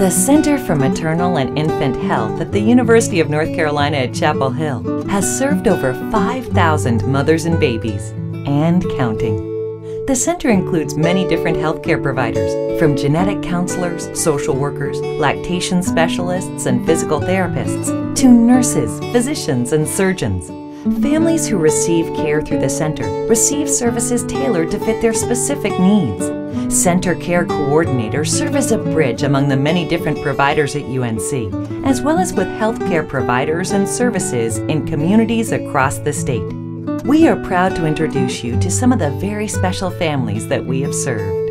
The Center for Maternal and Infant Health at the University of North Carolina at Chapel Hill has served over 5,000 mothers and babies, and counting. The center includes many different healthcare providers, from genetic counselors, social workers, lactation specialists, and physical therapists, to nurses, physicians, and surgeons. Families who receive care through the center receive services tailored to fit their specific needs. Center Care Coordinators serve as a bridge among the many different providers at UNC, as well as with healthcare providers and services in communities across the state. We are proud to introduce you to some of the very special families that we have served.